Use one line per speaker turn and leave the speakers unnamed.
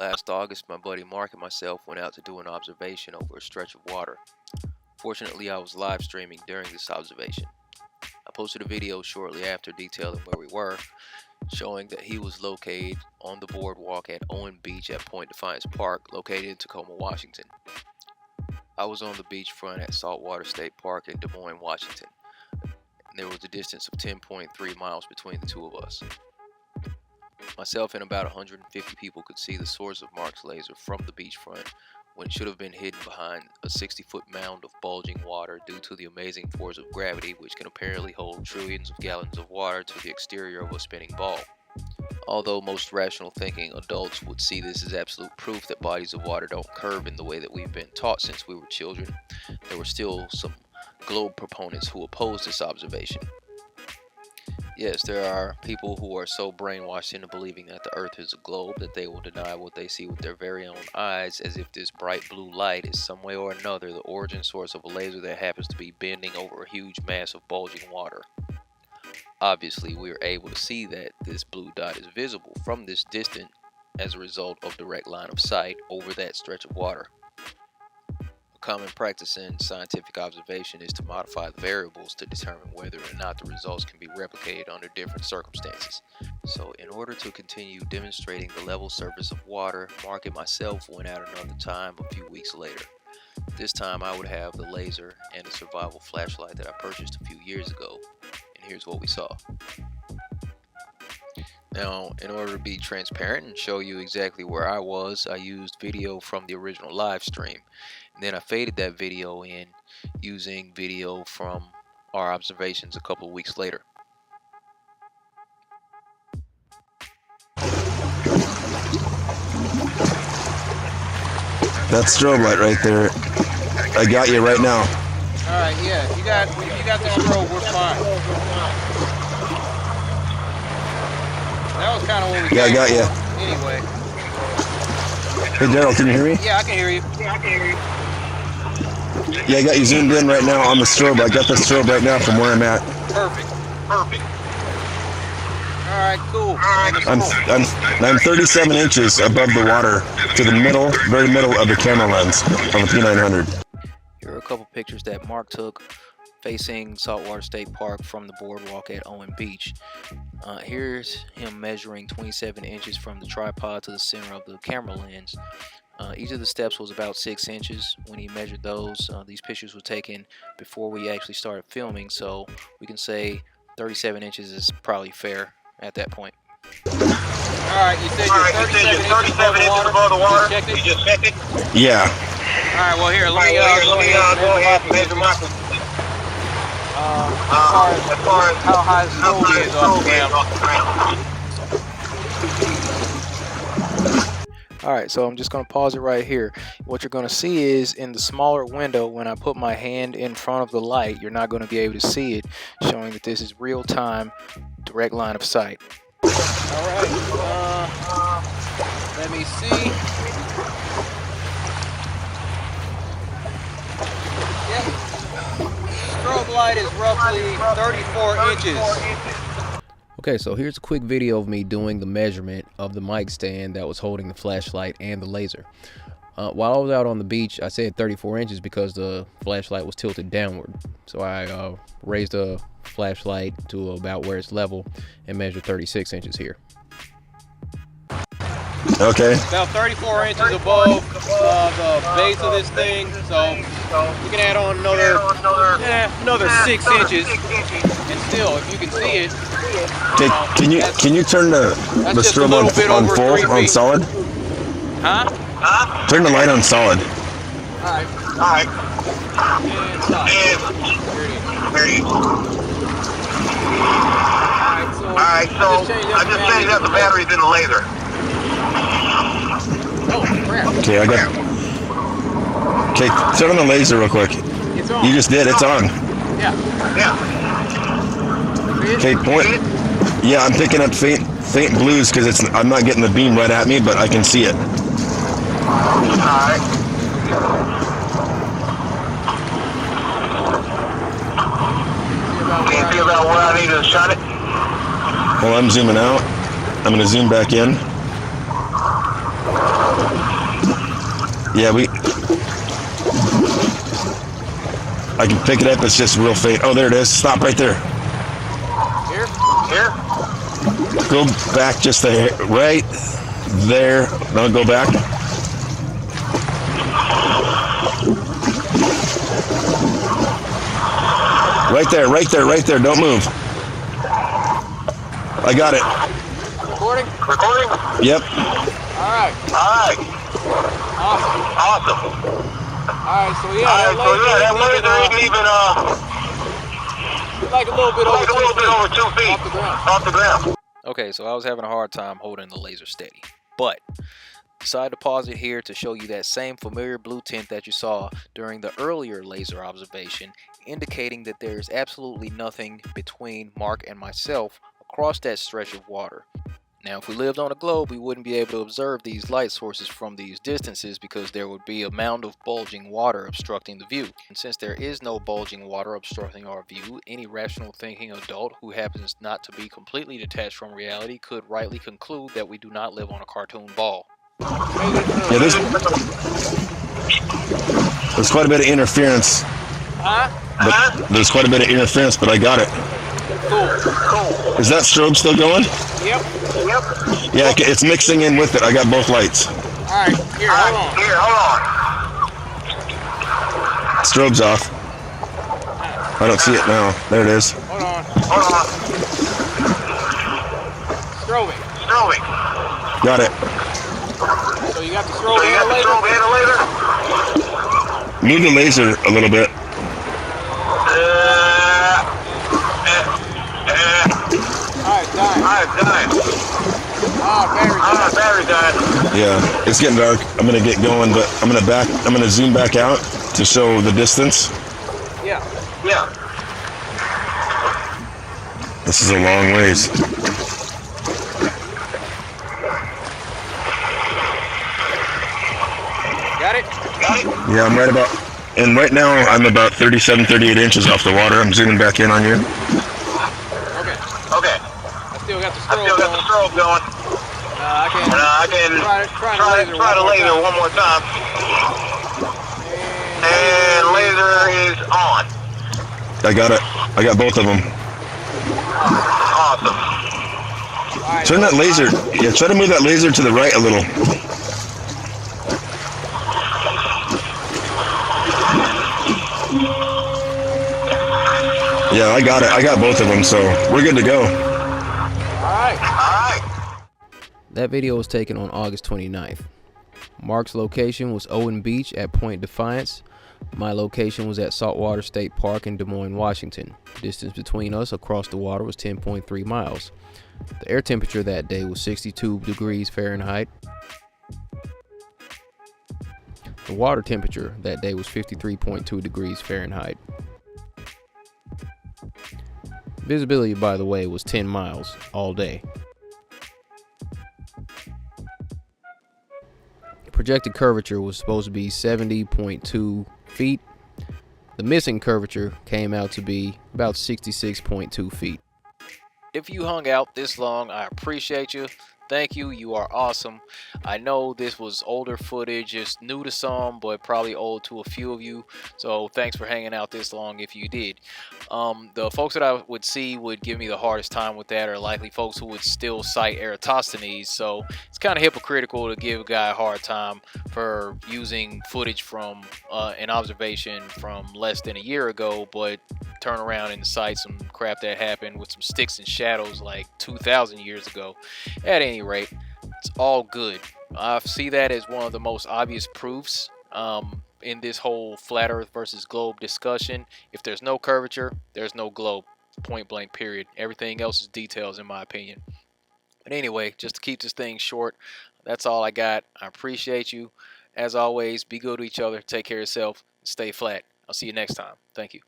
Last August, my buddy Mark and myself went out to do an observation over a stretch of water. Fortunately, I was live streaming during this observation. I posted a video shortly after detailing where we were, showing that he was located on the boardwalk at Owen Beach at Point Defiance Park, located in Tacoma, Washington. I was on the beachfront at Saltwater State Park in Des Moines, Washington. And there was a distance of 10.3 miles between the two of us. Myself and about 150 people could see the source of Mark's laser from the beachfront when it should have been hidden behind a 60-foot mound of bulging water due to the amazing force of gravity, which can apparently hold trillions of gallons of water to the exterior of a spinning ball. Although most rational thinking adults would see this as absolute proof that bodies of water don't curve in the way that we've been taught since we were children, there were still some globe proponents who opposed this observation. Yes, there are people who are so brainwashed into believing that the earth is a globe that they will deny what they see with their very own eyes, as if this bright blue light is some way or another the origin source of a laser that happens to be bending over a huge mass of bulging water. Obviously, we are able to see that this blue dot is visible from this distance as a result of direct line of sight over that stretch of water. A common practice in scientific observation is to modify the variables to determine whether or not the results can be replicated under different circumstances. So in order to continue demonstrating the level surface of water, Mark and myself went out another time a few weeks later. This time I would have the laser and the survival flashlight that I purchased a few years ago. And here's what we saw. Now, in order to be transparent and show you exactly where I was, I used video from the original live stream. And then I faded that video in using video from our observations a couple of weeks later.
That strobe light right there, I got you right now.
Alright, yeah, if you got the strobe, we're fine. That was kind of what we
I got you.
Anyway.
Hey Daryl, can you hear me?
Yeah, I can hear you.
Yeah, I got you zoomed in right now on the strobe. I got the strobe right now from where I'm at.
Perfect. Alright, cool.
I'm 37 inches above the water to the middle, very middle of the camera lens on the P900.
Here are a couple pictures that Mark took facing Saltwater State Park from the boardwalk at Owen Beach. Here's him measuring 27 inches from the tripod to the center of the camera lens. Each of the steps was about 6 inches when he measured those. These pictures were taken before we actually started filming, so we can say 37 inches is probably fair at that point.
Alright, you said you're 37 inches above the water? You just checked it?
Yeah.
Alright, well here, let me go ahead and measure my... as far as how high the strobe is off the ground.
Alright, so I'm just going to pause it right here. What you're going to see is in the smaller window, when I put my hand in front of the light, you're not going to be able to see it, showing that this is real-time, direct line of sight.
Alright, let me see. Yep. Strobe light is roughly 34 inches.
Okay, so here's a quick video of me doing the measurement of the mic stand that was holding the flashlight and the laser. While I was out on the beach, I said 34 inches because the flashlight was tilted downward. So I raised the flashlight to about where it's level and measured 36 inches here.
Okay.
About 34 inches above the base of this thing, so you can add on another 6 inches, and still, if you can see it.
Okay, can you turn the strobe on full, on solid?
Huh?
Turn the light on solid.
Alright. And stop. There it is. Alright, so I just changed out the batteries in the laser. Oh, crap.
Okay, Okay, turn on the laser real quick.
It's on.
You just did, it's on.
Yeah.
Okay, point. Yeah, I'm picking up faint blues because I'm not getting the beam right at me, but I can see it.
Alright. Can you see about where I need to shut it?
Well, I'm zooming out. I'm going to zoom back in. Yeah, I can pick it up. It's just real faint. Oh, there it is. Stop right there.
Here?
Go back just right there. No, go back. Right there, right there, right there. Don't move. I got it.
Recording?
Yep.
Alright. Awesome. Alright, so yeah, that laser ain't even like a little bit over 2 feet
off the ground. Okay, so I was having a hard time holding the laser steady, but decided to pause it here to show you that same familiar blue tint that you saw during the earlier laser observation, indicating that there is absolutely nothing between Mark and myself across that stretch of water. Now, if we lived on a globe, we wouldn't be able to observe these light sources from these distances because there would be a mound of bulging water obstructing the view. And since there is no bulging water obstructing our view, any rational thinking adult who happens not to be completely detached from reality could rightly conclude that we do not live on a cartoon ball.
Yeah, there's quite a bit of interference. There's quite a bit of interference, but I got it.
Cool.
Is that strobe still going?
Yep.
Yeah, it's mixing in with it. I got both lights.
Alright, hold on.
Strobe's off. I don't see it now. There it is.
Hold on. Strobing.
Got it.
So you got the strobe and the laser?
Move the laser a little bit.
Alright, dying. Battery died.
Yeah, it's getting dark. I'm gonna get going, but I'm gonna zoom back out to show the distance.
Yeah.
This is a long ways.
Got it?
Yeah, I'm right now I'm about 37, 38 inches off the water. I'm zooming back in on you.
Okay. I still got the strobe going. I can try the laser one more time. And laser is on.
I got it. I got both of them.
Awesome.
Turn that laser. Yeah, try to move that laser to the right a little. Yeah, I got it. I got both of them, so we're good to go.
Alright.
That video was taken on August 29th. Mark's location was Owen Beach at Point Defiance. My location was at Saltwater State Park in Des Moines, Washington. The distance between us across the water was 10.3 miles. The air temperature that day was 62 degrees Fahrenheit. The water temperature that day was 53.2 degrees Fahrenheit. Visibility, by the way, was 10 miles all day. Projected curvature was supposed to be 70.2 feet. The missing curvature came out to be about 66.2 feet. If you hung out this long, I appreciate you. Thank you. You are awesome. I know this was older footage, it's new to some, but probably old to a few of you. So thanks for hanging out this long if you did. The folks that I would see would give me the hardest time with that are likely folks who would still cite Eratosthenes. So it's kind of hypocritical to give a guy a hard time for using footage from an observation from less than a year ago, but turn around and cite some crap that happened with some sticks and shadows like 2,000 years ago. At any rate, it's all good. I see that as one of the most obvious proofs in this whole flat earth versus globe discussion. If there's no curvature, there's no globe. Point blank, period. Everything else is details in my opinion. But anyway, just to keep this thing short, that's all I got. I appreciate you. As always, be good to each other. Take care of yourself. Stay flat. I'll see you next time. Thank you.